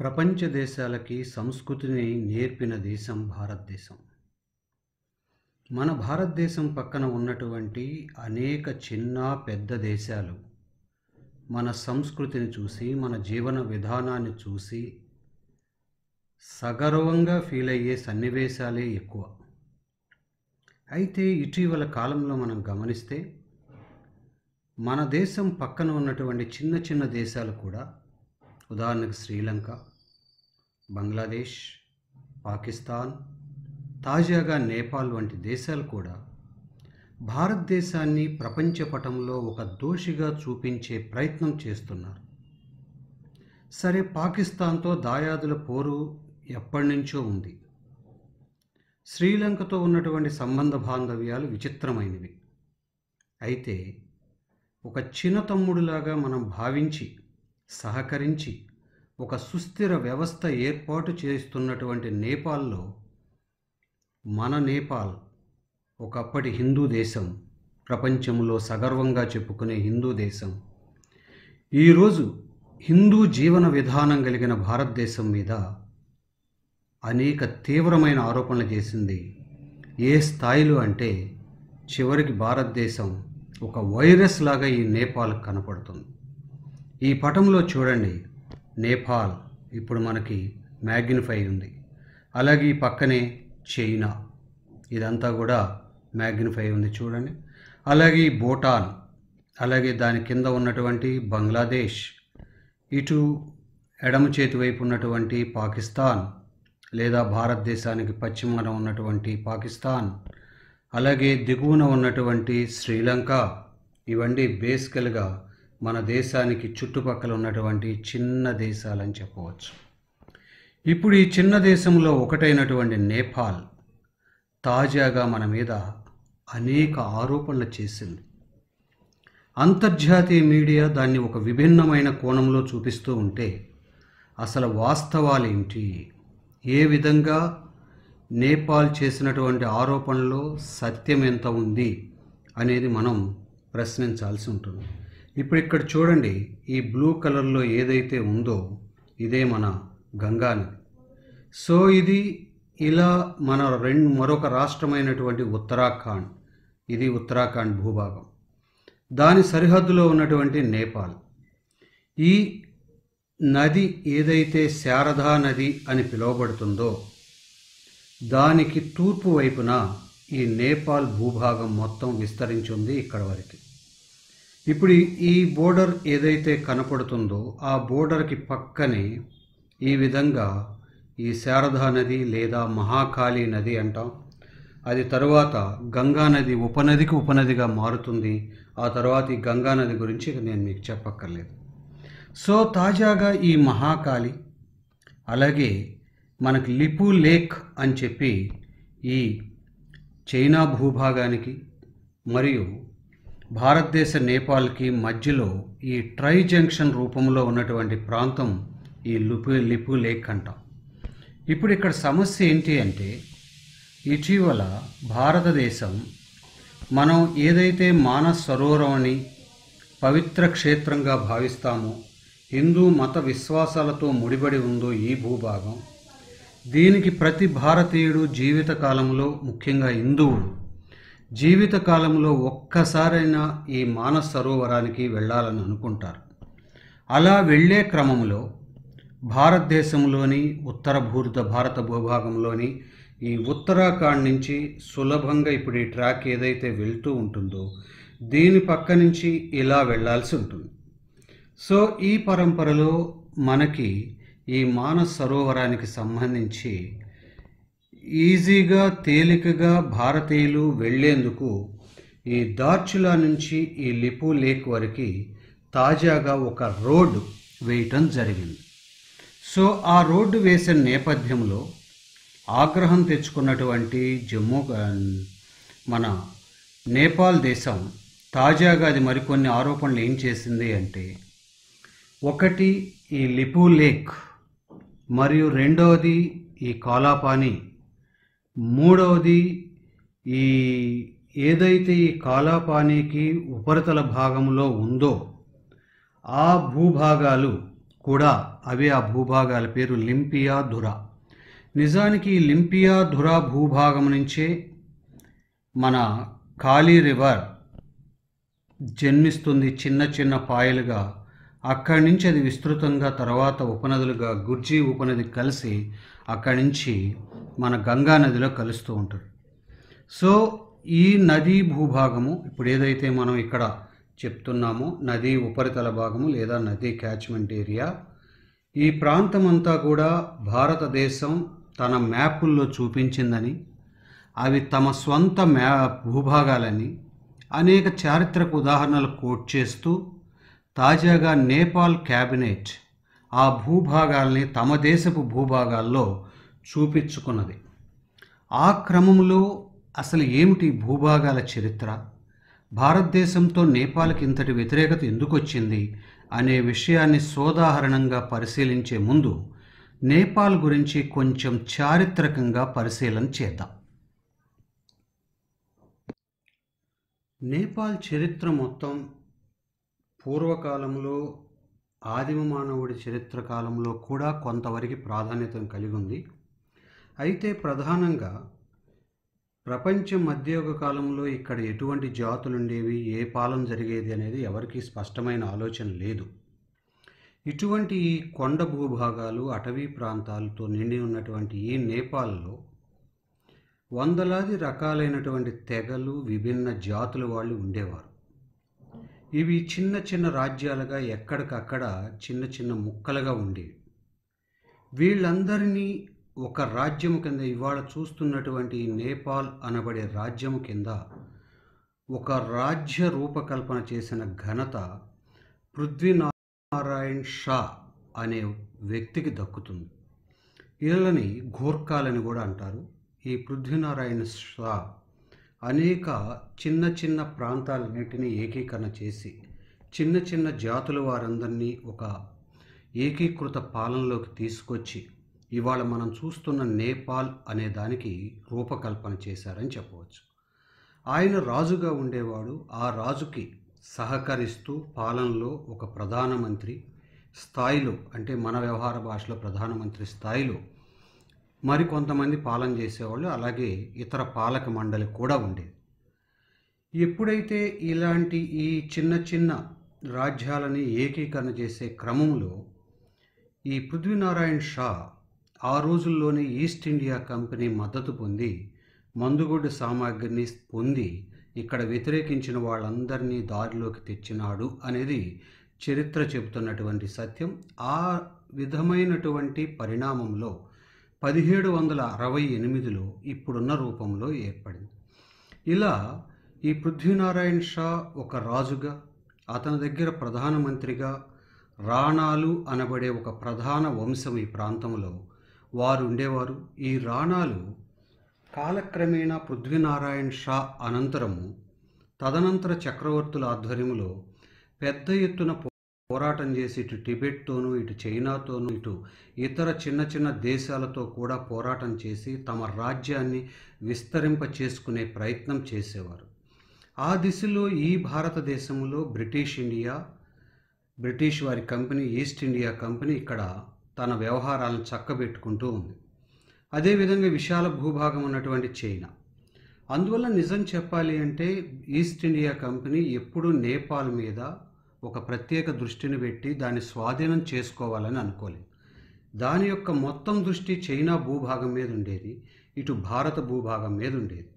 ప్రపంచ దేశాలకి సంస్కృతిని నేర్పిన దేశం భారతదేశం. మన భారతదేశం పక్కన ఉన్నటువంటి అనేక చిన్న పెద్ద దేశాలు మన సంస్కృతిని చూసి, మన జీవన విధానాన్ని చూసి సగర్వంగా ఫీల్ అయ్యే సన్నివేశాలే ఎక్కువ. అయితే ఇటీవల కాలంలో మనం గమనిస్తే మన దేశం పక్కన ఉన్నటువంటి చిన్న చిన్న దేశాలు కూడా, ఉదాహరణకు శ్రీలంక, బంగ్లాదేశ్, పాకిస్తాన్, తాజాగా నేపాల్ వంటి దేశాలు కూడా భారతదేశాన్ని ప్రపంచ పటంలో ఒక దోషిగా చూపించే ప్రయత్నం చేస్తున్నారు. సరే, పాకిస్తాన్తో దాయాదుల పోరు ఎప్పటి నుంచో ఉంది. శ్రీలంకతో ఉన్నటువంటి సంబంధ బాంధవ్యాలు విచిత్రమైనవి. అయితే ఒక చిన్న తమ్ముడులాగా మనం భావించి సహకరించి ఒక సుస్థిర వ్యవస్థ ఏర్పాటు చేస్తున్నటువంటి నేపాల్లో, మన నేపాల్ ఒకప్పటి హిందూ దేశం, ప్రపంచంలో సగర్వంగా చెప్పుకునే హిందూ దేశం, ఈరోజు హిందూ జీవన విధానం కలిగిన భారతదేశం మీద అనేక తీవ్రమైన ఆరోపణలు చేసింది. ఏ స్థాయిలో అంటే చివరికి భారతదేశం ఒక వైరస్ లాగా ఈ నేపాల్ కనపడుతుంది. ఈ పటంలో చూడండి, నేపాల్ ఇప్పుడు మనకి మ్యాగ్నిఫై ఉంది. అలాగే ఈ పక్కనే చైనా, ఇదంతా కూడా మ్యాగ్నిఫై ఉంది చూడండి. అలాగే భూటాన్, అలాగే దాని కింద ఉన్నటువంటి బంగ్లాదేశ్, ఇటు ఎడమ చేతి వైపు ఉన్నటువంటి పాకిస్తాన్ లేదా భారతదేశానికి పశ్చిమాన ఉన్నటువంటి పాకిస్తాన్, అలాగే దిగువన ఉన్నటువంటి శ్రీలంక, ఇవన్నీ బేసికల్గా మన దేశానికి చుట్టుపక్కల ఉన్నటువంటి చిన్న దేశాలని చెప్పవచ్చు. ఇప్పుడు ఈ చిన్న దేశంలో ఒకటైనటువంటి నేపాల్ తాజాగా మన మీద అనేక ఆరోపణలు చేసింది. అంతర్జాతీయ మీడియా దాన్ని ఒక విభిన్నమైన కోణంలో చూపిస్తూ ఉంటే అసలు వాస్తవాలేంటి, ఏ విధంగా నేపాల్ చేసినటువంటి ఆరోపణలో సత్యం ఎంత ఉంది అనేది మనం ప్రశ్నించాల్సి ఉంటుంది. ఇప్పుడు ఇక్కడ చూడండి, ఈ బ్లూ కలర్లో ఏదైతే ఉందో ఇదే మన గంగా నది. సో ఇది ఇలా మన మరొక రాష్ట్రమైనటువంటి ఉత్తరాఖండ్, ఇది ఉత్తరాఖండ్ భూభాగం, దాని సరిహద్దులో ఉన్నటువంటి నేపాల్. ఈ నది ఏదైతే శారదా నది అని పిలువబడుతుందో దానికి తూర్పు వైపున ఈ నేపాల్ భూభాగం మొత్తం విస్తరించి ఉంది ఇక్కడ వరకు. ఇప్పుడు ఈ బోర్డర్ ఏదైతే కనపడుతుందో ఆ బోర్డర్కి పక్కనే ఈ విధంగా ఈ శారదా నది లేదా మహాకాళీ నది అంటాం. అది తరువాత గంగా నది ఉపనదికి ఉపనదిగా మారుతుంది. ఆ తర్వాత ఈ గంగా నది గురించి నేను మీకు చెప్పక్కర్లేదు. సో తాజాగా ఈ మహాకాళి, అలాగే మనకి లిపు లేక్ అని చెప్పి ఈ చైనా భూభాగానికి మరియు భారతదేశ నేపాల్కి మధ్యలో ఈ ట్రై జంక్షన్ రూపంలో ఉన్నటువంటి ప్రాంతం ఈ లిపు లేక్ అంటాం. ఇప్పుడు ఇక్కడ సమస్య ఏంటి అంటే, ఇటీవల భారతదేశం మనం ఏదైతే మానస్ సరోవరం అని పవిత్ర క్షేత్రంగా భావిస్తామో, హిందూ మత విశ్వాసాలతో ముడిపడి ఉందో ఈ భూభాగం, దీనికి ప్రతి భారతీయుడు జీవితకాలంలో, ముఖ్యంగా హిందువులు జీవితకాలంలో ఒక్కసారైనా ఈ మానస్ సరోవరానికి వెళ్ళాలని అనుకుంటారు. అలా వెళ్ళే క్రమంలో భారతదేశంలోని ఉత్తర భారత భూభాగంలోని ఈ ఉత్తరాఖండ్ నుంచి సులభంగా ఇప్పుడు ఈ ట్రాక్ ఏదైతే వెళ్తూ ఉంటుందో దీని పక్క నుంచి ఇలా వెళ్ళాల్సి ఉంటుంది. సో ఈ పరంపరలో మనకి ఈ మానస్ సరోవరానికి సంబంధించి ఈజీగా, తేలికగా భారతీయులు వెళ్లేందుకు ఈ దార్చులా నుంచి ఈ లిపు లేక్ వరకు తాజాగా ఒక రోడ్డు వేయటం జరిగింది. సో ఆ రోడ్డు వేసిన నేపథ్యంలో ఆగ్రహం తెచ్చుకున్నటువంటి మన నేపాల్ దేశం తాజాగా అది మరికొన్ని ఆరోపణలు ఏం చేసింది అంటే, ఒకటి ఈ లిపు లేక్, మరియు రెండవది ఈ కాలాపాని, మూడవది ఈ ఏదైతే ఈ కాలాపానికి ఉపరితల భాగంలో ఉందో ఆ భూభాగాలు కూడా అవే ఆ భూభాగాల పేరు లింపియా ధురా. నిజానికి ఈ లింపియా ధురా భూభాగం నుంచే మన కాళీ రివర్ జన్మిస్తుంది చిన్న చిన్న పాయలుగా. అక్కడి నుంచి అది విస్తృతంగా తర్వాత ఉపనదులుగా గుర్జీ ఉపనది కలిసి అక్కడి నుంచి మన గంగా నదిలో కలుస్తూ ఉంటుంది. సో ఈ నదీ భూభాగము ఇప్పుడు ఏదైతే మనం ఇక్కడ చెప్తున్నామో నదీ ఉపరితల భాగము లేదా నదీ క్యాచ్మెంట్ ఏరియా, ఈ ప్రాంతం అంతా కూడా భారతదేశం తన మ్యాపుల్లో చూపించిందని, అవి తమ స్వంత భూభాగాలని అనేక చారిత్రక ఉదాహరణలు కోట్ చేస్తూ తాజాగా నేపాల్ క్యాబినెట్ ఆ భూభాగాల్ని తమ దేశపు భూభాగాల్లో చూపించుకున్నది. ఆ క్రమంలో అసలు ఏమిటి భూభాగాల చరిత్ర, భారతదేశంతో నేపాల్కి ఇంతటి వ్యతిరేకత ఎందుకు వచ్చింది అనే విషయాన్ని సోదాహరణంగా పరిశీలించే ముందు నేపాల్ గురించి కొంచెం చారిత్రకంగా పరిశీలన చేద్దాం. నేపాల్ చరిత్ర మొత్తం పూర్వకాలంలో ఆదిమ మానవుడి చరిత్ర కాలంలో కూడా కొంతవరకు ప్రాధాన్యతను కలిగి ఉంది. అయితే ప్రధానంగా ప్రపంచ మధ్యయుగ కాలంలో ఇక్కడ ఎటువంటి జాతులు ఉండేవి, ఏ పాలన జరిగేది అనేది ఎవరికీ స్పష్టమైన ఆలోచన లేదు. ఇటువంటి ఈ కొండ భూభాగాలు అటవీ ప్రాంతాలతో నిండి ఉన్నటువంటి ఈ నేపాల్లో వందలాది రకాలైనటువంటి తెగలు, విభిన్న జాతుల వాళ్ళు ఉండేవారు. ఇవి చిన్న చిన్న రాజ్యాలుగా ఎక్కడికక్కడ చిన్న చిన్న ముక్కలుగా ఉండేవి. వీళ్ళందరినీ ఒక రాజ్యము కింద ఇవాళ చూస్తున్నటువంటి నేపాల్ అనబడే రాజ్యము కింద ఒక రాజ్య రూపకల్పన చేసిన ఘనత పృథ్వీనారాయణ్ షా అనే వ్యక్తికి దక్కుతుంది. వీళ్ళని గోర్ఖాలని కూడా అంటారు. ఈ పృథ్వీనారాయణ షా అనేక చిన్న చిన్న ప్రాంతాలన్నింటినీ ఏకీకరణ చేసి చిన్న చిన్న జాతుల వారందరినీ ఒక ఏకీకృత పాలనలోకి తీసుకొచ్చి ఇవాళ మనం చూస్తున్న నేపాల్ అనే దానికి రూపకల్పన చేశారని చెప్పవచ్చు. ఆయన రాజుగా ఉండేవాడు. ఆ రాజుకి సహకరిస్తూ పాలనలో ఒక ప్రధానమంత్రి స్థాయిలో, అంటే మన వ్యవహార భాషలో ప్రధానమంత్రి స్థాయిలో మరికొంతమంది పాలన చేసేవాళ్ళు, అలాగే ఇతర పాలక మండలి కూడా ఉండేది. ఎప్పుడైతే ఇలాంటి ఈ చిన్న చిన్న రాజ్యాలని ఏకీకరణ చేసే క్రమంలో ఈ పృథ్వీనారాయణ్ షా ఆ రోజుల్లోనే ఈస్ట్ ఇండియా కంపెనీ మద్దతు పొంది మందుగుడ్డు సామాగ్రిని పొంది ఇక్కడ వ్యతిరేకించిన వాళ్ళందరినీ దారిలోకి తెచ్చినాడు అనేది చరిత్ర చెబుతున్నటువంటి సత్యం. ఆ విధమైనటువంటి పరిణామంలో 1768లో ఇప్పుడున్న రూపంలో ఏర్పడింది. ఇలా ఈ పృథ్వీనారాయణ్ షా ఒక రాజుగా, అతని దగ్గర ప్రధానమంత్రిగా రాణాలు అనబడే ఒక ప్రధాన వంశం ఈ ప్రాంతంలో వారు ఉండేవారు. ఈ రాణాలు కాలక్రమేణా పృథ్వీనారాయణ్ షా అనంతరము తదనంతర చక్రవర్తుల ఆధ్వర్యంలో పెద్ద ఎత్తున పోరాటం చేసి ఇటు టిబెట్తోనూ, ఇటు చైనాతోనూ, ఇటు ఇతర చిన్న చిన్న దేశాలతో కూడా పోరాటం చేసి తమ రాజ్యాన్ని విస్తరింప చేసుకునే ప్రయత్నం చేసేవారు. ఆ దిశలో ఈ భారతదేశంలో బ్రిటిష్ వారి కంపెనీ ఈస్ట్ ఇండియా కంపెనీ ఇక్కడ తన వ్యవహారాలను చక్కబెట్టుకుంటూ ఉంది. అదేవిధంగా విశాల భూభాగం ఉన్నటువంటి చైనా. అందువల్ల నిజం చెప్పాలి అంటే ఈస్ట్ ఇండియా కంపెనీ ఎప్పుడూ నేపాల్ మీద ఒక ప్రత్యేక దృష్టిని పెట్టి దాన్ని స్వాధీనం చేసుకోవాలని అనుకోలేదు. దాని యొక్క మొత్తం దృష్టి చైనా భూభాగం మీద ఉండేది, ఇటు భారత భూభాగం మీద ఉండేది.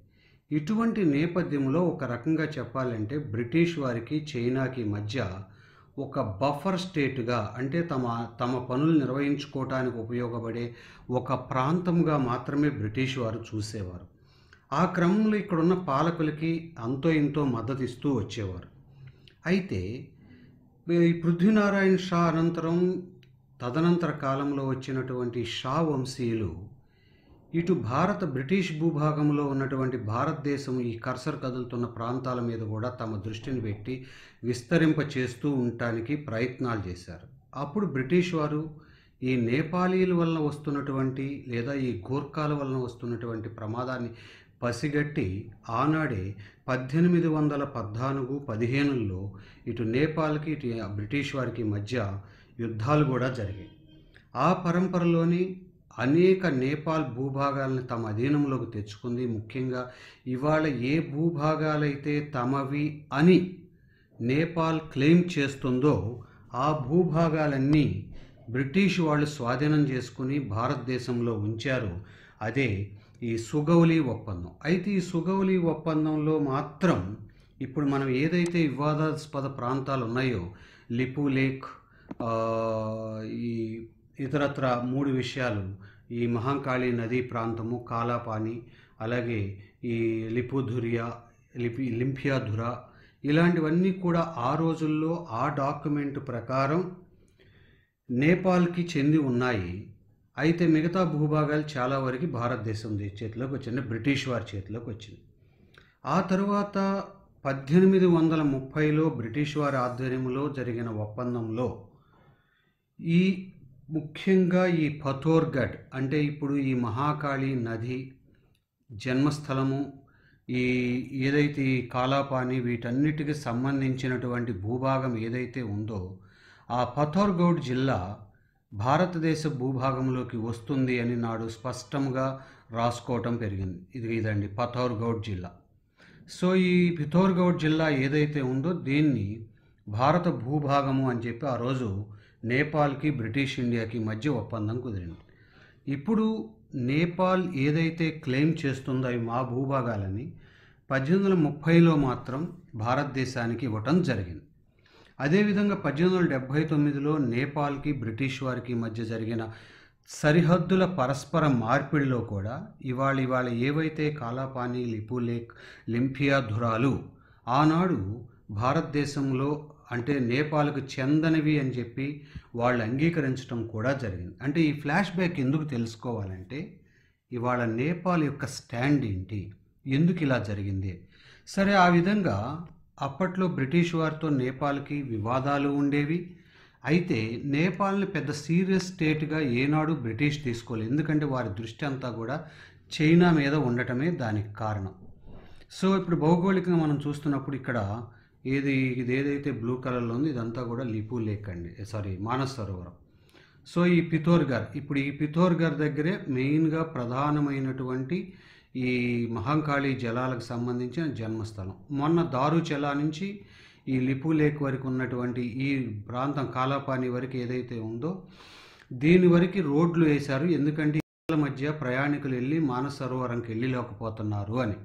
ఇటువంటి నేపథ్యంలో ఒక రకంగా చెప్పాలంటే బ్రిటిష్ వారికి చైనాకి మధ్య ఒక బఫర్ స్టేట్గా, అంటే తమ పనులు నిర్వహించుకోవటానికి ఉపయోగపడే ఒక ప్రాంతంగా మాత్రమే బ్రిటిష్ వారు చూసేవారు. ఆ క్రమంలో ఇక్కడున్న పాలకులకి అంతో ఇంతో మద్దతు ఇస్తూ వచ్చేవారు. అయితే ఈ పృథ్వీనారాయణ్ షా అనంతరం తదనంతర కాలంలో వచ్చినటువంటి షా వంశీయులు ఇటు బ్రిటిష్ భూభాగంలో ఉన్నటువంటి భారతదేశం ఈ కర్సర్ కదులుతున్న ప్రాంతాల మీద కూడా తమ దృష్టిని పెట్టి విస్తరింప చేస్తూ ఉండటానికి ప్రయత్నాలు చేశారు. అప్పుడు బ్రిటిష్ వారు ఈ నేపాలీల వలన వస్తున్నటువంటి లేదా ఈ గోర్ఖాల వలన వస్తున్నటువంటి ప్రమాదాన్ని పసిగట్టి ఆనాడే 1814-15లో ఇటు నేపాల్కి ఇటు బ్రిటిష్ వారికి మధ్య యుద్ధాలు కూడా జరిగాయి. ఆ పరంపరలోని అనేక నేపాల్ భూభాగాలను తమ అధీనంలోకి తెచ్చుకుంది. ముఖ్యంగా ఇవాళ ఏ భూభాగాలైతే తమవి అని నేపాల్ క్లెయిమ్ చేస్తుందో ఆ భూభాగాలన్నీ బ్రిటిష్ వాళ్ళు స్వాధీనం చేసుకుని భారతదేశంలో ఉంచారు. అదే ఈ సుగౌలి ఒప్పందం. అయితే ఈ సుగౌలి ఒప్పందంలో మాత్రం ఇప్పుడు మనం ఏదైతే వివాదాస్పద ప్రాంతాలు ఉన్నాయో లిపు లేక్, ఈ ఇతరత్ర 3 విషయాలు, ఈ మహంకాళి నదీ ప్రాంతము, కాలాపాని, అలాగే ఈ లింఫియాధుర, ఇలాంటివన్నీ కూడా ఆ రోజుల్లో ఆ డాక్యుమెంట్ ప్రకారం నేపాల్కి చెంది ఉన్నాయి. అయితే మిగతా భూభాగాలు చాలా వరకు భారతదేశం చేతిలోకి వచ్చింది, బ్రిటిష్ వారి చేతిలోకి వచ్చింది. ఆ తరువాత 1830లో బ్రిటిష్ వారి ఆధ్వర్యంలో జరిగిన ఒప్పందంలో ఈ ముఖ్యంగా ఈ పథోర్గఢ్ అంటే ఇప్పుడు ఈ మహాకాళి నది జన్మస్థలము, ఈ ఏదైతే ఈ కాలాపాని, వీటన్నిటికి సంబంధించినటువంటి భూభాగం ఏదైతే ఉందో ఆ పథోర్గఢ్ జిల్లా భారతదేశ భూభాగంలోకి వస్తుంది అని నాడు స్పష్టంగా రాసుకోవటం పెరిగింది. ఇదండి పథోర్గఢ్ జిల్లా. సో ఈ పిథోర్గఢ్ జిల్లా ఏదైతే ఉందో దీన్ని భారత భూభాగము అని చెప్పి ఆ రోజు నేపాల్కి బ్రిటిష్ ఇండియాకి మధ్య ఒప్పందం కుదిరింది. ఇప్పుడు నేపాల్ ఏదైతే క్లెయిమ్ చేస్తుందో అవి మా భూభాగాలని 1830లో మాత్రం భారతదేశానికి ఇవ్వటం జరిగింది. అదేవిధంగా 1879లో నేపాల్కి బ్రిటిష్ వారికి మధ్య జరిగిన సరిహద్దుల పరస్పర మార్పిడిలో కూడా ఇవాళ ఏవైతే కాలాపాని, లిపు లేక్, లింఫియాధురాలు ఆనాడు భారతదేశంలో అంటే నేపాల్కు చెందనివి అని చెప్పి వాళ్ళు అంగీకరించడం కూడా జరిగింది. అంటే ఈ ఫ్లాష్ బ్యాక్ ఎందుకు తెలుసుకోవాలంటే ఇవాళ నేపాల్ యొక్క స్టాండ్ ఏంటి, ఎందుకు ఇలా జరిగింది. సరే, ఆ విధంగా అప్పట్లో బ్రిటిష్ వారితో నేపాల్కి వివాదాలు ఉండేవి. అయితే నేపాల్ని పెద్ద సీరియస్ స్టేట్గా ఏనాడు బ్రిటిష్ తీసుకోలేదు. ఎందుకంటే వారి దృష్టి అంతా కూడా చైనా మీద ఉండటమే దానికి కారణం. సో ఇప్పుడు భౌగోళికంగా మనం చూస్తున్నప్పుడు ఇక్కడ ఇది ఏదైతే బ్లూ కలర్లో ఉంది ఇదంతా కూడా లిపు లేక్ అండి, మానస్ సరోవరం. సో ఈ పిథోర్గఢ్, ఇప్పుడు ఈ పిథోర్గఢ్ దగ్గరే మెయిన్గా ప్రధానమైనటువంటి ఈ మహంకాళి జలాలకు సంబంధించిన జన్మస్థలం. మొన్న దారుచెలా నుంచి ఈ లిపు లేక్ వరకు ఉన్నటువంటి ఈ ప్రాంతం కాలాపాని వరకు ఏదైతే ఉందో దీని వరకు రోడ్లు వేశారు. ఎందుకంటే ఈ మధ్య ప్రయాణికులు వెళ్ళి మానస సరోవరంకి వెళ్ళలేకపోతున్నారు అని.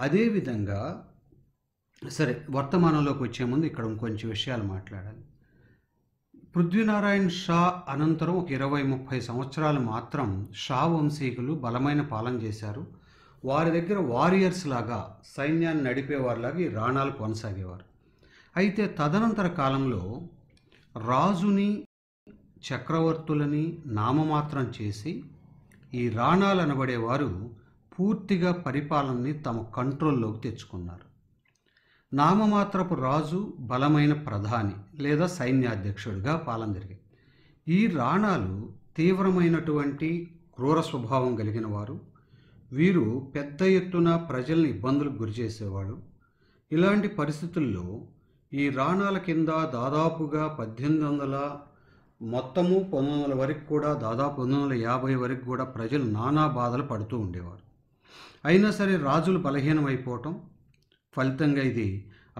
అదేవిధంగా సరే, వర్తమానంలోకి వచ్చే ముందు ఇక్కడ ఇంకొంచెం విషయాలు మాట్లాడాలి. పృథ్వీనారాయణ షా అనంతరం ఒక 20-30 సంవత్సరాలు మాత్రం షా వంశీకులు బలమైన పాలన చేశారు. వారి దగ్గర వారియర్స్ లాగా సైన్యాన్ని నడిపేవారిలాగా ఈ రాణాలు కొనసాగేవారు. అయితే తదనంతర కాలంలో రాజుని, చక్రవర్తులని నామమాత్రం చేసి ఈ రాణాలు అనబడేవారు పూర్తిగా పరిపాలనని తమ కంట్రోల్లోకి తెచ్చుకున్నారు. నామమాత్రపు రాజు బలమైన ప్రధాని లేదా సైన్యాధ్యక్షుడిగా పాలన జరిగింది. ఈ రాణాలు తీవ్రమైనటువంటి క్రూర స్వభావం కలిగిన వారు. వీరు పెద్ద ఎత్తున ప్రజల్ని ఇబ్బందులకు గురి చేసేవాడు. ఇలాంటి పరిస్థితుల్లో ఈ రాణాల కింద దాదాపుగా 1800 మొత్తము 1900 వరకు కూడా దాదాపు 1950 వరకు కూడా ప్రజలు నానా బాధలు పడుతూ ఉండేవారు. అయినా సరే రాజులు బలహీనమైపోవటం ఫలితంగా ఇది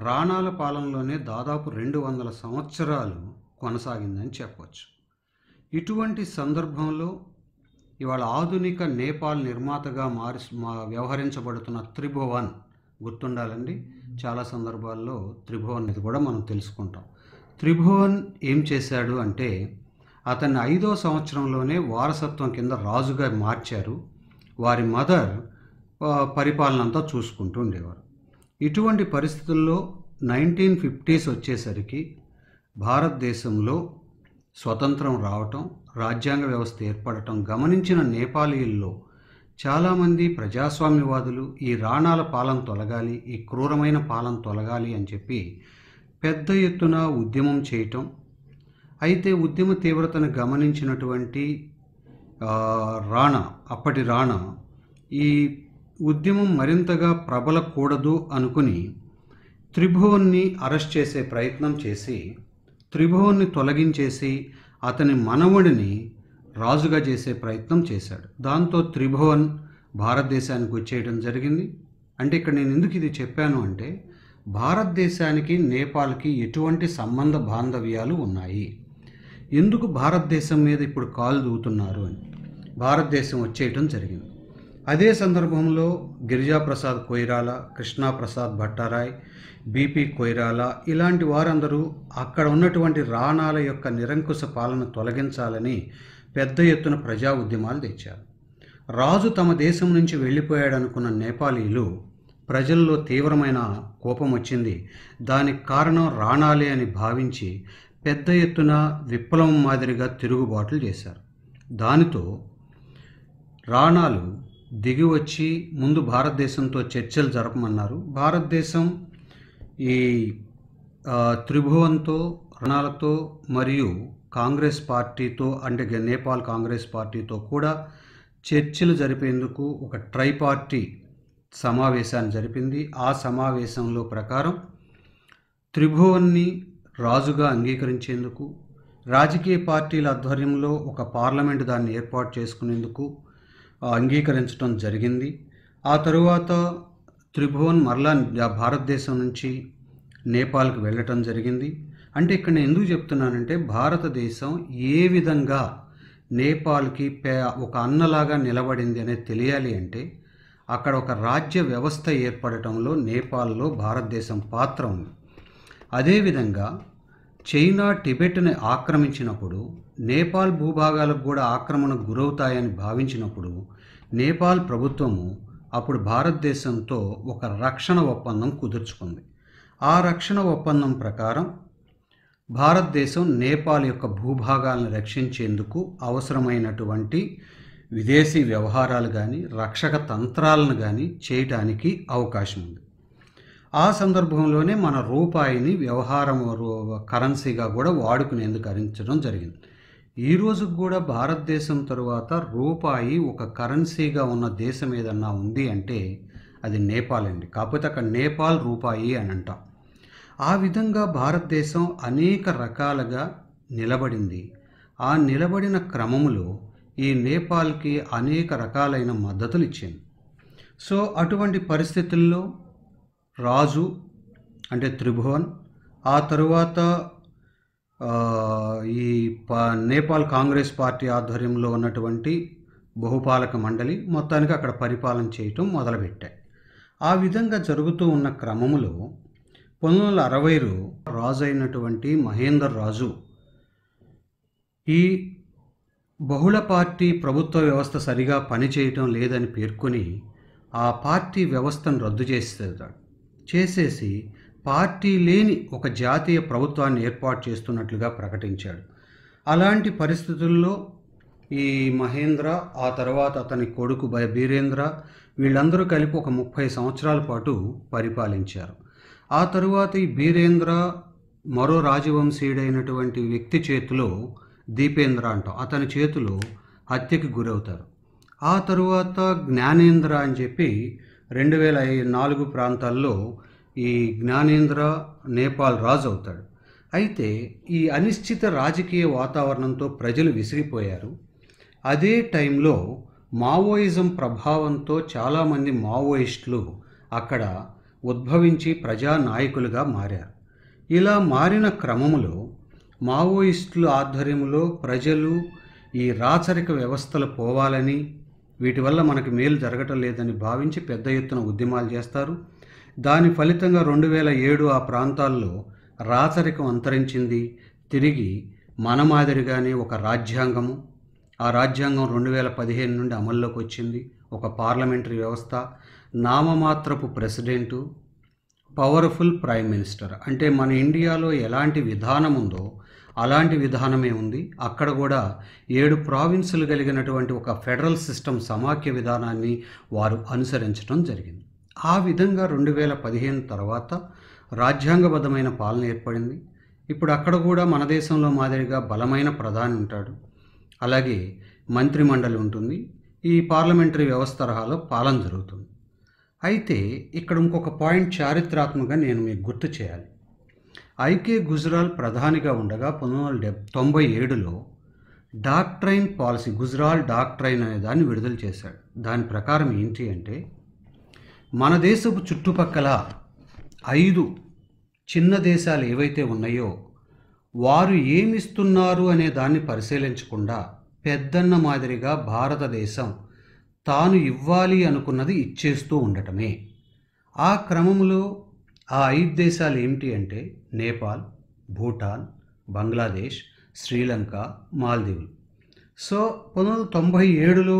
రాణాల పాలనలోనే దాదాపు 200 సంవత్సరాలు కొనసాగిందని చెప్పవచ్చు. ఇటువంటి సందర్భంలో ఇవాళ ఆధునిక నేపాల్ నిర్మాతగా వ్యవహరించబడుతున్న త్రిభువన్ గుర్తుండాలండి. చాలా సందర్భాల్లో త్రిభువన్ ఇది కూడా మనం తెలుసుకుంటాం. త్రిభువన్ ఏం చేశాడు అంటే అతన్ని 5వ సంవత్సరంలోనే వారసత్వం కింద రాజుగా మార్చారు. వారి మదర్ పరిపాలన అంతా చూసుకుంటూ ఉండేవారు. ఇటువంటి పరిస్థితుల్లో 1950s వచ్చేసరికి భారతదేశంలో స్వతంత్రం రావటం, రాజ్యాంగ వ్యవస్థ ఏర్పడటం గమనించిన నేపాలీల్లో చాలామంది ప్రజాస్వామ్యవాదులు ఈ రాణాల పాలన తొలగాలి, ఈ క్రూరమైన పాలన తొలగాలి అని చెప్పి పెద్ద ఎత్తున ఉద్యమం చేయటం. అయితే ఉద్యమ తీవ్రతను గమనించినటువంటి అప్పటి రాణా ఈ ఉద్యమం మరింతగా ప్రబలకూడదు అనుకుని త్రిభువన్ని అరెస్ట్ చేసే ప్రయత్నం చేసి త్రిభువన్ని తొలగించేసి అతని మనవడిని రాజుగా చేసే ప్రయత్నం చేశాడు. దాంతో త్రిభువన్ భారతదేశానికి వచ్చేయడం జరిగింది. అంటే ఇక్కడ నేను ఎందుకు ఇది చెప్పాను అంటే, భారతదేశానికి నేపాల్కి ఎటువంటి సంబంధ బాంధవ్యాలు ఉన్నాయి, ఎందుకు భారతదేశం మీద ఇప్పుడు కాలు దూతున్నారు అని భారతదేశం వచ్చేయటం జరిగింది. అదే సందర్భంలో గిరిజాప్రసాద్ కొయిరాల, కృష్ణాప్రసాద్ భట్టారాయ్, బీపీ కొయిరాల ఇలాంటి వారందరూ అక్కడ ఉన్నటువంటి రాణాల యొక్క నిరంకుశ పాలన తొలగించాలని పెద్ద ఎత్తున ప్రజా ఉద్యమాలు తెచ్చారు. రాజు తమ దేశం నుంచి వెళ్ళిపోయాడనుకున్న నేపాలీలు ప్రజల్లో తీవ్రమైన కోపం వచ్చింది. దానికి కారణం రాణాలే అని భావించి పెద్ద ఎత్తున విప్లవం మాదిరిగా తిరుగుబాట్లు చేశారు. దానితో రాణాలు దిగి వచ్చి ముందు భారతదేశంతో చర్చలు జరపమన్నారు. భారతదేశం ఈ త్రిభువన్తో, రాణాలతో మరియు కాంగ్రెస్ పార్టీతో, అంటే నేపాల్ కాంగ్రెస్ పార్టీతో కూడా చర్చలు జరిపేందుకు ఒక ట్రైపార్టీ సమావేశాన్ని జరిపింది. ఆ సమావేశంలో ప్రకారం త్రిభువన్ని రాజుగా అంగీకరించేందుకు రాజకీయ పార్టీల ఆధ్వర్యంలో ఒక పార్లమెంటు దాన్ని ఏర్పాటు చేసుకునేందుకు అంగీకరించడం జరిగింది. ఆ తరువాత త్రిభువన్ మరలా భారతదేశం నుంచి నేపాల్కి వెళ్ళటం జరిగింది. అంటే ఇక్కడ నేను ఎందుకు చెప్తున్నానంటే, భారతదేశం ఏ విధంగా నేపాల్కి ఒక అన్నలాగా నిలబడింది అనేది తెలియాలి అంటే, అక్కడ ఒక రాజ్య వ్యవస్థ ఏర్పడటంలో నేపాల్లో భారతదేశం పాత్ర ఉంది. అదేవిధంగా చైనా టిబెట్ని ఆక్రమించినప్పుడు నేపాల్ భూభాగాలకు కూడా ఆక్రమణకు గురవుతాయని భావించినప్పుడు నేపాల్ ప్రభుత్వము అప్పుడు భారతదేశంతో ఒక రక్షణ ఒప్పందం కుదుర్చుకుంది. ఆ రక్షణ ఒప్పందం ప్రకారం భారతదేశం నేపాల్ యొక్క భూభాగాలను రక్షించేందుకు అవసరమైనటువంటి విదేశీ వ్యవహారాలు కానీ రక్షక తంత్రాలను కానీ చేయటానికి అవకాశం ఉంది. ఆ సందర్భంలోనే మన రూపాయిని వ్యవహారం కరెన్సీగా కూడా వాడుకునేందుకు అందించడం జరిగింది. ఈ రోజు కూడా భారతదేశం తరువాత రూపాయి ఒక కరెన్సీగా ఉన్న దేశం ఏదన్నా ఉంది అంటే అది నేపాల్ అండి. కాకపోతే అక్కడ నేపాల్ రూపాయి అని అంటాం. ఆ విధంగా భారతదేశం అనేక రకాలుగా నిలబడింది. ఆ నిలబడిన క్రమంలో ఈ నేపాల్కి అనేక రకాలైన మద్దతులు ఇచ్చింది. సో అటువంటి పరిస్థితుల్లో రాజు అంటే త్రిభువన్, ఆ తరువాత ఈ నేపాల్ కాంగ్రెస్ పార్టీ ఆధ్వర్యంలో ఉన్నటువంటి బహుపాలక మండలి మొత్తానికి అక్కడ పరిపాలన చేయటం మొదలుపెట్టాయి. ఆ విధంగా జరుగుతూ ఉన్న క్రమంలో 1960లో రాజు అయినటువంటి మహేందర్ రాజు ఈ బహుళ పార్టీ ప్రభుత్వ వ్యవస్థ సరిగా పనిచేయటం లేదని పేర్కొని ఆ పార్టీ వ్యవస్థను రద్దు చేసేసి పార్టీ లేని ఒక జాతీయ ప్రభుత్వాన్ని ఏర్పాటు చేస్తున్నట్లుగా ప్రకటించాడు. అలాంటి పరిస్థితుల్లో ఈ మహేంద్ర, ఆ తర్వాత అతని కొడుకు బీరేంద్ర వీళ్ళందరూ కలిపి ఒక 30 సంవత్సరాల పాటు పరిపాలించారు. ఆ తరువాత ఈ బీరేంద్ర మరో రాజవంశీయుడైనటువంటి వ్యక్తి చేతిలో, దీపేంద్ర అంటాం, అతని చేతిలో హత్యకి గురవుతారు. ఆ తరువాత జ్ఞానేంద్ర అని చెప్పి 2004 ప్రాంతాల్లో ఈ జ్ఞానేంద్ర నేపాల్ రాజు అవుతాడు. అయితే ఈ అనిశ్చిత రాజకీయ వాతావరణంతో ప్రజలు విసిగిపోయారు. అదే టైంలో మావోయిజం ప్రభావంతో చాలామంది మావోయిస్టులు అక్కడ ఉద్భవించి ప్రజానాయకులుగా మారారు. ఇలా మారిన క్రమంలో మావోయిస్టుల ఆధ్వర్యంలో ప్రజలు ఈ రాచరిక వ్యవస్థలు పోవాలని, వీటి వల్ల మనకు మేలు జరగటం లేదని భావించి పెద్ద ఎత్తున ఉద్యమాలు చేస్తారు. దాని ఫలితంగా 2007 ఆ ప్రాంతాల్లో రాచరికం అంతరించింది. తిరిగి మన మాదిరిగానే ఒక రాజ్యాంగము, ఆ రాజ్యాంగం 2015 నుండి అమల్లోకి వచ్చింది. ఒక పార్లమెంటరీ వ్యవస్థ, నామమాత్రపు ప్రెసిడెంటు, పవర్ఫుల్ ప్రైమ్ మినిస్టర్. అంటే మన ఇండియాలో ఎలాంటి విధానం ఉందో అలాంటి విధానమే ఉంది. అక్కడ కూడా 7 ప్రావిన్సులు కలిగినటువంటి ఒక ఫెడరల్ సిస్టమ్, సమాఖ్య విధానాన్ని వారు అనుసరించడం జరిగింది. ఆ విధంగా 2015 తర్వాత రాజ్యాంగబద్ధమైన పాలన ఏర్పడింది. ఇప్పుడు అక్కడ కూడా మన దేశంలో మాదిరిగా బలమైన ప్రధాని ఉంటాడు, అలాగే మంత్రిమండలి ఉంటుంది. ఈ పార్లమెంటరీ వ్యవస్థ తరహాలో పాలన జరుగుతుంది. అయితే ఇక్కడ ఇంకొక పాయింట్ చారిత్రాత్మకంగా నేను మీకు గుర్తు చేయాలి. ఐకే గుజ్రాల్ ప్రధానిగా ఉండగా 1997లో డాక్ట్రైన్ పాలసీ, గుజ్రాల్ డాక్ట్రైన్ అనే దాన్ని విడుదల చేశాడు. దాని ప్రకారం ఏంటి అంటే, మన దేశపు చుట్టుపక్కల 5 చిన్న దేశాలు ఏవైతే ఉన్నాయో వారు ఏమిస్తున్నారు అనే దాన్ని పరిశీలించకుండా పెద్దన్న మాదిరిగా భారతదేశం తాను ఇవ్వాలి అనుకున్నది ఇచ్చేస్తూ ఉండటమే. ఆ క్రమంలో ఆ 5 దేశాలు ఏమిటి అంటే నేపాల్, భూటాన్, బంగ్లాదేశ్, శ్రీలంక, మాల్దీవులు. సో 1997లో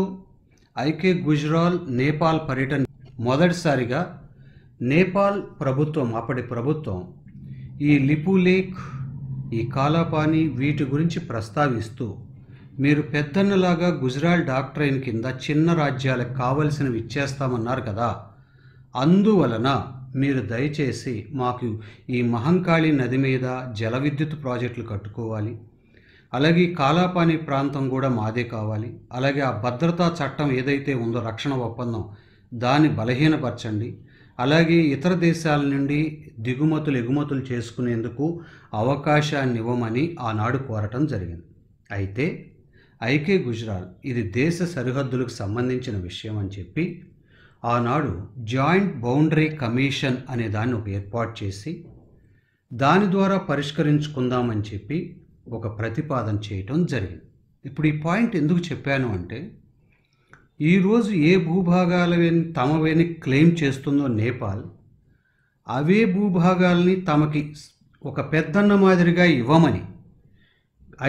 ఐకే గుజ్రాల్ నేపాల్ పర్యటన మొదటిసారిగా నేపాల్ ప్రభుత్వం, అప్పటి ప్రభుత్వం ఈ లిపు లేక్, ఈ కాలాపాని వీటి గురించి ప్రస్తావిస్తూ, మీరు పెద్దన్నలాగా గుజరాల్ డాక్ట్రైన్ కింద చిన్న రాజ్యాలకు కావలసినవి ఇచ్చేస్తామన్నారు కదా, అందువలన మీరు దయచేసి మాకు ఈ మహంకాళి నది మీద జల విద్యుత్ ప్రాజెక్టులు కట్టుకోవాలి, అలాగే కాలాపాని ప్రాంతం కూడా మాదే కావాలి, అలాగే ఆ భద్రతా చట్టం ఏదైతే ఉందో రక్షణ ఒప్పందం దాన్ని బలహీనపరచండి, అలాగే ఇతర దేశాల నుండి దిగుమతులు ఎగుమతులు చేసుకునేందుకు అవకాశాన్ని ఇవ్వమని ఆనాడు కోరటం జరిగింది. అయితే ఐకే గుజ్రాల్ ఇది దేశ సరిహద్దులకు సంబంధించిన విషయం అని చెప్పి ఆనాడు జాయింట్ బౌండరీ కమిషన్ అనే దాన్ని ఒక ఏర్పాటు చేసి దాని ద్వారా పరిష్కరించుకుందామని చెప్పి ఒక ప్రతిపాదన చేయటం జరిగింది. ఇప్పుడు ఈ పాయింట్ ఎందుకు చెప్పాను అంటే, ఈరోజు ఏ భూభాగాలని తమవేని క్లెయిమ్ చేస్తుందో నేపాల్, అవే భూభాగాల్ని తమకి ఒక పెద్దన్న మాదిరిగా ఇవ్వమని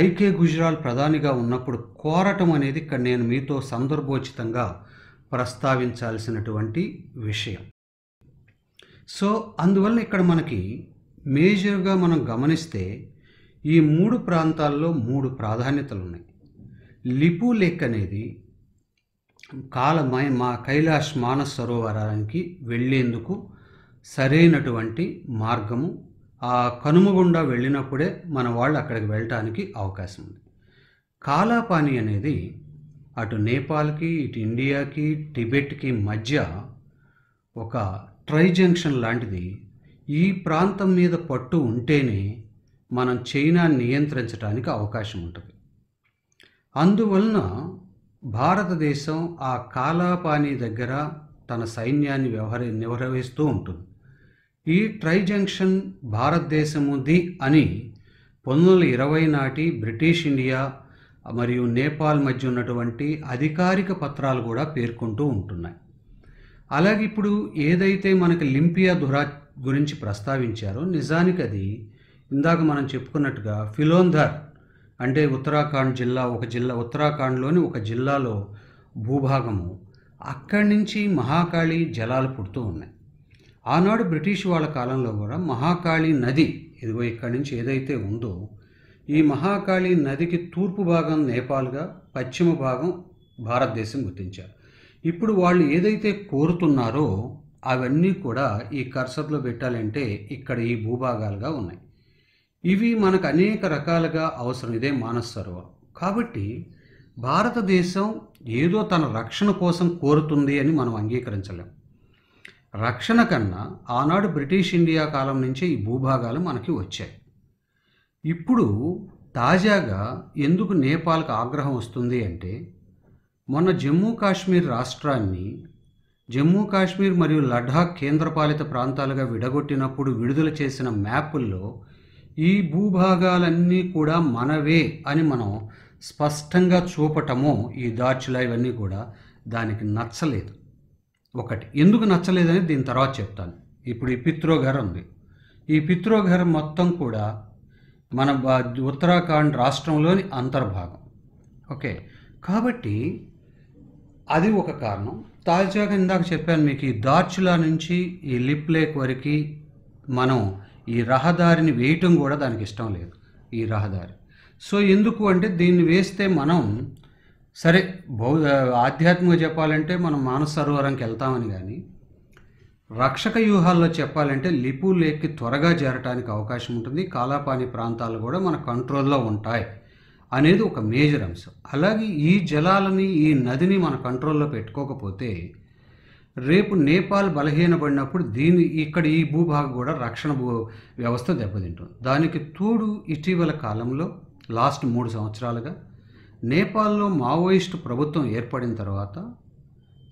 ఐకే గుజ్రాల్ ప్రధానిగా ఉన్నప్పుడు కోరటం అనేది ఇక్కడ నేను మీతో సందర్భోచితంగా ప్రస్తావించాల్సినటువంటి విషయం. సో అందువల్ల ఇక్కడ మనకి మేజర్గా మనం గమనిస్తే ఈ 3 ప్రాంతాల్లో 3 ప్రాధాన్యతలు ఉన్నాయి. లిపు లేక్ అనేది మా కైలాష్ మానస్ సరోవరానికి వెళ్ళేందుకు సరైనటువంటి మార్గము. ఆ కనుమ గుండా వెళ్ళినప్పుడే మన వాళ్ళు అక్కడికి వెళ్ళటానికి అవకాశం ఉంది. కాలాపాని అనేది అటు నేపాల్కి, ఇటు ఇండియాకి, టిబెట్కి మధ్య ఒక ట్రై జంక్షన్ లాంటిది. ఈ ప్రాంతం మీద పట్టు ఉంటేనే మనం చైనాని నియంత్రించడానికి అవకాశం ఉంటుంది. అందువలన భారతదేశం ఆ కాలాపాని దగ్గర తన సైన్యాన్ని నిర్వహిస్తూ ఉంటుంది. ఈ ట్రై జంక్షన్ భారతదేశముది అని 1920 నాటి బ్రిటిష్ ఇండియా మరియు నేపాల్ మధ్య ఉన్నటువంటి అధికారిక పత్రాలు కూడా పేర్కొంటూ ఉంటున్నాయి. అలాగే ఇప్పుడు ఏదైతే మనకి లింపియా దురా గురించి ప్రస్తావించారో, నిజానికి అది ఇందాక మనం చెప్పుకున్నట్టుగా ఫిలోంధర్ అంటే ఉత్తరాఖండ్ జిల్లా ఉత్తరాఖండ్లోని ఒక జిల్లాలో భూభాగము. అక్కడి నుంచి మహాకాళి జలాలు పుడుతూ ఉన్నాయి. ఆనాడు బ్రిటిష్ వాళ్ళ కాలంలో కూడా మహాకాళి నది ఇదిగో ఇక్కడి నుంచి ఏదైతే ఉందో, ఈ మహాకాళి నదికి తూర్పు భాగం నేపాల్గా, పశ్చిమ భాగం భారతదేశం గుర్తించారు. ఇప్పుడు వాళ్ళు ఏదైతే కోరుతున్నారో అవన్నీ కూడా ఈ కర్సర్లో పెట్టాలంటే ఇక్కడ ఈ భూభాగాలుగా ఉన్నాయి. ఇవి మనకు అనేక రకాలుగా అవసరం. ఇదే మానస్ సరోవరం. కాబట్టి భారతదేశం ఏదో తన రక్షణ కోసం కోరుతుంది అని మనం అంగీకరించలేం. రక్షణ కన్నా ఆనాడు బ్రిటిష్ ఇండియా కాలం నుంచే ఈ భూభాగాలు మనకి వచ్చాయి. ఇప్పుడు తాజాగా ఎందుకు నేపాల్కి ఆగ్రహం వస్తుంది అంటే, మొన్న జమ్మూ కాశ్మీర్ రాష్ట్రాన్ని జమ్మూ కాశ్మీర్ మరియు లడాఖ్ కేంద్రపాలిత ప్రాంతాలుగా విడగొట్టినప్పుడు విడుదల చేసిన మ్యాపుల్లో ఈ భూభాగాలన్నీ కూడా మనవే అని మనం స్పష్టంగా చూపటము, ఈ దార్చులా ఇవన్నీ కూడా దానికి నచ్చలేదు. ఒకటి ఎందుకు నచ్చలేదని దీని తర్వాత చెప్తాను. ఇప్పుడు ఈ పిత్రోఘర్ ఉంది. ఈ పిత్రోఘర్ మొత్తం కూడా మన ఉత్తరాఖండ్ రాష్ట్రంలోని అంతర్భాగం. ఓకే, కాబట్టి అది ఒక కారణం. తాజాగా ఇందాక చెప్పాను మీకు, ఈ దార్చులా నుంచి ఈ లిప్ లేక్ వరకు మనం ఈ రహదారిని వేయటం కూడా దానికి ఇష్టం లేదు, ఈ రహదారి. సో ఎందుకు అంటే దీన్ని వేస్తే మనం సరే ఆధ్యాత్మికంగా చెప్పాలంటే మనం మానస్ సరోవరంకి వెళ్తామని, కానీ రక్షక వ్యూహాల్లో చెప్పాలంటే లిపు లేక్కి త్వరగా చేరటానికి అవకాశం ఉంటుంది. కాలాపాని ప్రాంతాలు కూడా మన కంట్రోల్లో ఉంటాయి అనేది ఒక మేజర్ అంశం. అలాగే ఈ జలాలని, ఈ నదిని మన కంట్రోల్లో పెట్టుకోకపోతే రేపు నేపాల్ బలహీనపడినప్పుడు ఇక్కడ ఈ భూభాగం కూడా రక్షణ వ్యవస్థ దెబ్బతింటుంది. దానికి తోడు ఇటీవల కాలంలో లాస్ట్ 3 సంవత్సరాలుగా నేపాల్లో మావోయిస్టు ప్రభుత్వం ఏర్పడిన తర్వాత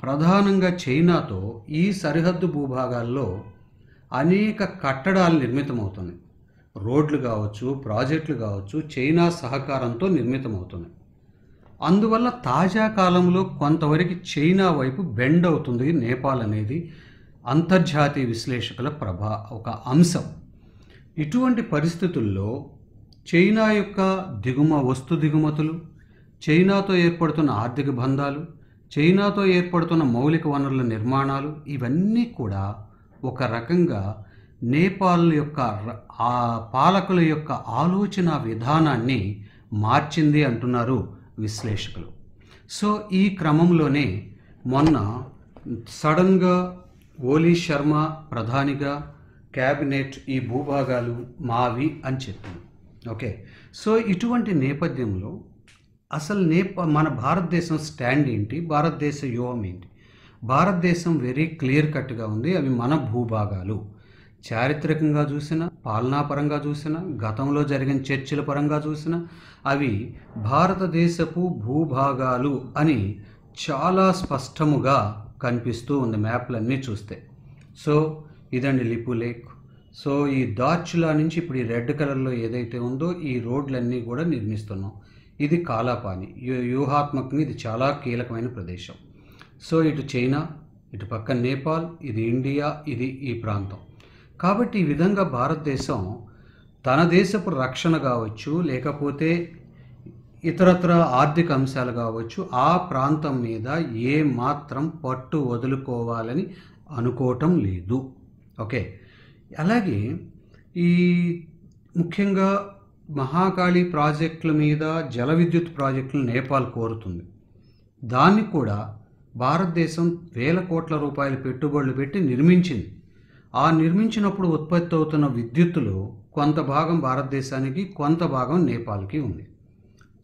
ప్రధానంగా చైనాతో ఈ సరిహద్దు భూభాగాల్లో అనేక కట్టడాలు నిర్మితమవుతున్నాయి. రోడ్లు కావచ్చు, ప్రాజెక్టులు కావచ్చు, చైనా సహకారంతో నిర్మితమవుతున్నాయి. అందువల్ల తాజా కాలంలో కొంతవరకు చైనా వైపు బెండ్ అవుతుంది నేపాల్ అనేది అంతర్జాతీయ విశ్లేషకుల ఒక అంశం. ఇటువంటి పరిస్థితుల్లో చైనా యొక్క వస్తు దిగుమతులు, చైనాతో ఏర్పడుతున్న ఆర్థిక బంధాలు, చైనాతో ఏర్పడుతున్న మౌలిక వనరుల నిర్మాణాలు ఇవన్నీ కూడా ఒక రకంగా నేపాల్ యొక్క పాలకుల యొక్క ఆలోచన విధానాన్ని మార్చింది అంటున్నారు విశ్లేషకులు. సో ఈ క్రమంలోనే మొన్న సడన్గా ఓలీ శర్మ ప్రధానిగా క్యాబినెట్ ఈ భూభాగాలు మావి అని చెప్పింది. ఓకే, సో ఇటువంటి నేపథ్యంలో అసలు మన భారతదేశం స్టాండ్ ఏంటి, భారతదేశ వ్యూహం ఏంటి? భారతదేశం వెరీ క్లియర్ కట్గా ఉంది. అవి మన భూభాగాలు. చారిత్రకంగా చూసినా, పాలనాపరంగా చూసినా, గతంలో జరిగిన చర్చల పరంగా చూసినా అవి భారతదేశపు భూభాగాలు అని చాలా స్పష్టముగా కనిపిస్తూ ఉంది మ్యాప్లన్నీ చూస్తే. సో ఇదండి లిపు లేక్. సో ఈ దార్చులా నుంచి ఇప్పుడు ఈ రెడ్ కలర్లో ఏదైతే ఉందో ఈ రోడ్లన్నీ కూడా నిర్మిస్తున్నాం. ఇది కాలాపాని. వ్యూహాత్మకంగా ఇది చాలా కీలకమైన ప్రదేశం. సో ఇటు చైనా, ఇటు పక్క నేపాల్, ఇది ఇండియా, ఇది ఈ ప్రాంతం. కాబట్టి ఈ విధంగా భారతదేశం తన దేశపు రక్షణ కావచ్చు, లేకపోతే ఇతరత్ర ఆర్థిక అంశాలు కావచ్చు, ఆ ప్రాంతం మీద ఏ మాత్రం పట్టు వదులుకోవాలని అనుకోవటం లేదు. ఓకే, అలాగే ఈ ముఖ్యంగా మహాకాళి ప్రాజెక్టుల మీద జల విద్యుత్ ప్రాజెక్టులు నేపాల్ కోరుతుంది. దాన్ని కూడా భారతదేశం వేల కోట్ల రూపాయల పెట్టుబడులు పెట్టి నిర్మించింది. ఆ నిర్మించినప్పుడు ఉత్పత్తి అవుతున్న విద్యుత్తులో కొంత భాగం భారతదేశానికి, కొంత భాగం నేపాల్కి ఉంది.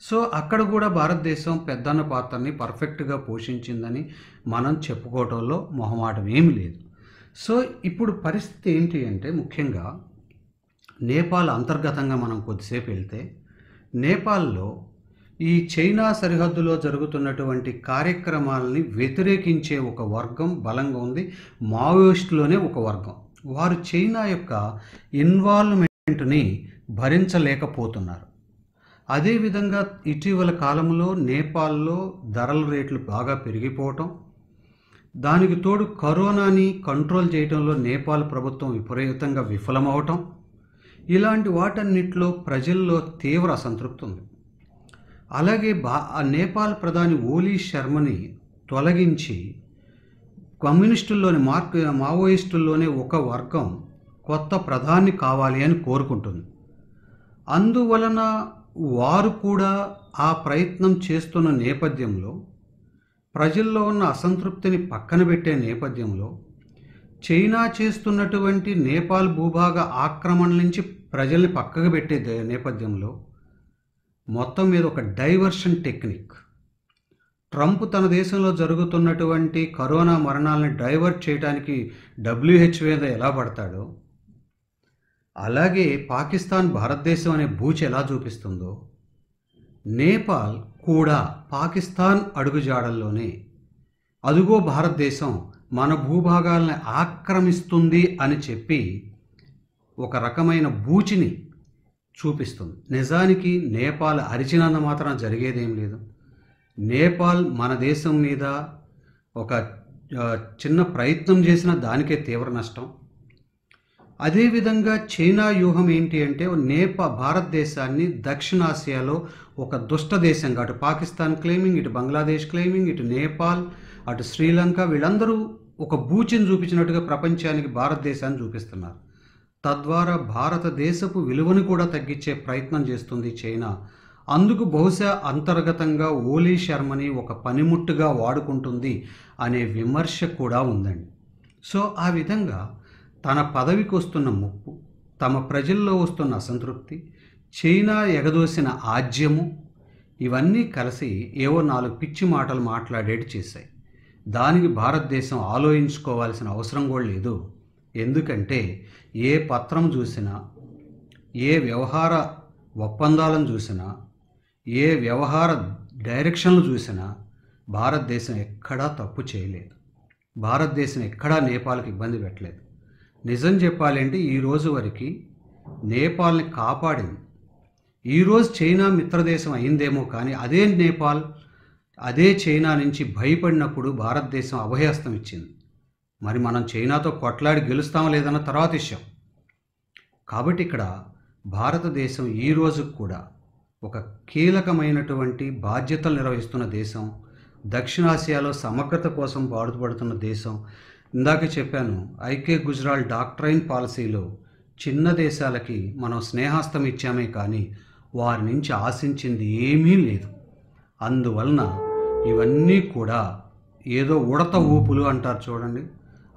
సో అక్కడ కూడా భారతదేశం పెద్దన్న పాత్రని పర్ఫెక్ట్గా పోషించిందని మనం చెప్పుకోవటంలో మొహమాటం ఏమీ లేదు. సో ఇప్పుడు పరిస్థితి ఏంటి అంటే ముఖ్యంగా నేపాల్ అంతర్గతంగా మనం కొద్దిసేపు వెళ్తే నేపాల్లో ఈ చైనా సరిహద్దులో జరుగుతున్నటువంటి కార్యక్రమాలని వ్యతిరేకించే ఒక వర్గం బలంగా ఉంది. మావోయిస్టులోనే ఒక వర్గం. వారు చైనా యొక్క ఇన్వాల్వ్మెంట్ని భరించలేకపోతున్నారు. అదేవిధంగా ఇటీవల కాలంలో నేపాల్లో ధరల రేట్లు బాగా పెరిగిపోవటం, దానికి తోడు కరోనాని కంట్రోల్ చేయడంలో నేపాల్ ప్రభుత్వం విపరీతంగా విఫలమవటం, ఇలాంటి వాటన్నిటిలో ప్రజల్లో తీవ్ర అసంతృప్తి ఉంది. అలాగే నేపాల్ ప్రధాని ఓలీ శర్మని తొలగించి కమ్యూనిస్టుల్లోని మావోయిస్టుల్లోనే ఒక వర్గం కొత్త ప్రధాని కావాలి అని కోరుకుంటుంది. అందువలన వారు కూడా ఆ ప్రయత్నం చేస్తున్న నేపథ్యంలో, ప్రజల్లో ఉన్న అసంతృప్తిని పక్కన పెట్టే నేపథ్యంలో, చైనా చేస్తున్నటువంటి నేపాల్ భూభాగ ఆక్రమణ నుంచి ప్రజల్ని పక్కకు పెట్టే నేపథ్యంలో మొత్తం మీద ఒక డైవర్షన్ టెక్నిక్. ట్రంప్ తన దేశంలో జరుగుతున్నటువంటి కరోనా మరణాలను డైవర్ట్ చేయడానికి WHO మీద ఎలా పడతాడో, అలాగే పాకిస్తాన్ భారతదేశం అనే బూచి ఎలా చూపిస్తుందో, నేపాల్ కూడా పాకిస్తాన్ అడుగుజాడల్లోనే అదుగో భారతదేశం మన భూభాగాలను ఆక్రమిస్తుంది అని చెప్పి ఒక రకమైన బూచిని చూపిస్తుంది. నిజానికి నేపాల్ అరిచినంత మాత్రం జరిగేదేం లేదు. నేపాల్ మన దేశం మీద ఒక చిన్న ప్రయత్నం చేసిన దానికే తీవ్ర నష్టం. అదేవిధంగా చైనా వ్యూహం ఏంటి అంటే భారతదేశాన్ని దక్షిణాసియాలో ఒక దుష్ట దేశంగా, అటు పాకిస్తాన్ క్లెయిమింగ్, ఇటు బంగ్లాదేశ్ క్లెయిమింగ్, ఇటు నేపాల్, అటు శ్రీలంక, వీళ్ళందరూ ఒక బూచిని చూపించినట్టుగా ప్రపంచానికి భారతదేశాన్ని చూపిస్తున్నారు. తద్వారా భారతదేశపు విలువను కూడా తగ్గించే ప్రయత్నం చేస్తుంది చైనా. అందుకు బహుశా అంతర్గతంగా ఓలీ శర్మని ఒక పనిముట్టుగా వాడుకుంటుంది అనే విమర్శ కూడా ఉందండి. సో ఆ విధంగా తన పదవికి వస్తున్న ముప్పు, తమ ప్రజల్లో వస్తున్న అసంతృప్తి, చైనా ఎగదోసిన ఆజ్యము, ఇవన్నీ కలిసి ఏవో 4 పిచ్చి మాటలు మాట్లాడేటి చేశాయి. దానికి భారతదేశం ఆలోచించుకోవాల్సిన అవసరం కూడా లేదు. ఎందుకంటే ఏ పత్రం చూసినా, ఏ వ్యవహార ఒప్పందాలను చూసినా, ఏ వ్యవహార డైరెక్షన్లు చూసినా భారతదేశం ఎక్కడా తప్పు చేయలేదు. భారతదేశం ఎక్కడా నేపాల్కి ఇబ్బంది పెట్టలేదు. నిజం చెప్పాలంటే ఈరోజు వరకు నేపాల్ని కాపాడింది. ఈరోజు చైనా మిత్రదేశం అయిందేమో కానీ అదే నేపాల్ అదే చైనా నుంచి భయపడినప్పుడు భారతదేశం అభయహస్తం ఇచ్చింది. మరి మనం చైనాతో కొట్లాడి గెలుస్తామో లేదన్న తర్వాత విషయం. కాబట్టి ఇక్కడ భారతదేశం ఈ రోజు కూడా ఒక కీలకమైనటువంటి బాధ్యతలు నిర్వహిస్తున్న దేశం, దక్షిణాసియాలో సమగ్రత కోసం పాటుపడుతున్న దేశం. ఇందాక చెప్పాను, ఐకే గుజరాల్ డాక్ట్రైన్ పాలసీలో చిన్న దేశాలకి మనం స్నేహాస్తం ఇచ్చామే కానీ వారి నుంచి ఆశించింది ఏమీ లేదు. అందువలన ఇవన్నీ కూడా ఏదో ఉడత ఊపులు అంటారు చూడండి,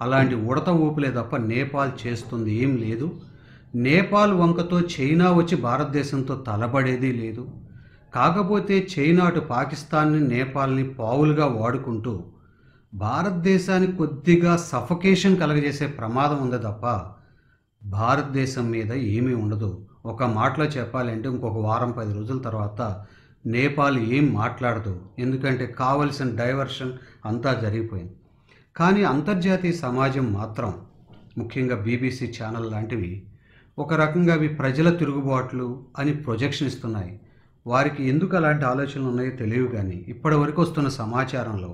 అలాంటి ఉడత ఊపులే తప్ప నేపాల్ చేస్తుంది ఏం లేదు. నేపాల్ వంకతో చైనా వచ్చి భారతదేశంతో తలబడేది లేదు. కాకపోతే చైనా అటు పాకిస్తాన్ని, నేపాల్ని పావులుగా వాడుకుంటూ భారతదేశానికి కొద్దిగా సఫకేషన్ కలగజేసే ప్రమాదం ఉంది తప్ప భారతదేశం మీద ఏమీ ఉండదు. ఒక మాటలో చెప్పాలంటే ఇంకొక వారం 10 రోజుల తర్వాత నేపాల్ ఏం మాట్లాడదు. ఎందుకంటే కావలసిన డైవర్షన్ అంతా జరిగిపోయింది. కానీ అంతర్జాతీయ సమాజం మాత్రం, ముఖ్యంగా BBC ఛానల్ లాంటివి ఒక రకంగా అవి ప్రజల తిరుగుబాట్లు అని ప్రొజెక్షన్ ఇస్తున్నాయి. వారికి ఎందుకు అలాంటి ఆలోచనలు ఉన్నాయో తెలియదు. కానీ ఇప్పటి వరకు వస్తున్న సమాచారంలో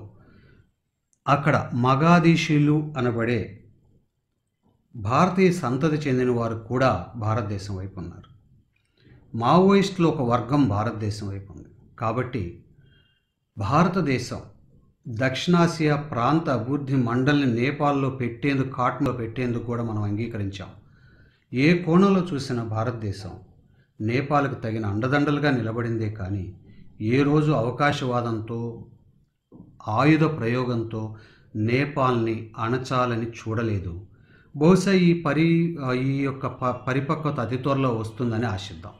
అక్కడ మగాధీశీలు అనబడే భారతీయ సంతతి చెందిన వారు కూడా భారతదేశం వైపు ఉన్నారు. మావోయిస్టులు ఒక వర్గం భారతదేశం వైపు ఉంది. కాబట్టి భారతదేశం దక్షిణాసియా ప్రాంత అభివృద్ధి మండలిని నేపాల్లో పెట్టేందుకు, కాట్మలో పెట్టేందుకు కూడా మనం అంగీకరించాం. ఏ కోణంలో చూసినా భారతదేశం నేపాల్కు తగిన అండదండలుగా నిలబడిందే కానీ ఏ రోజు అవకాశవాదంతో, ఆయుధ ప్రయోగంతో నేపాల్ని అణచాలని చూడలేదు. బహుశా ఈ యొక్క పరిపక్వత అతి త్వరలో వస్తుందని ఆశిద్దాం.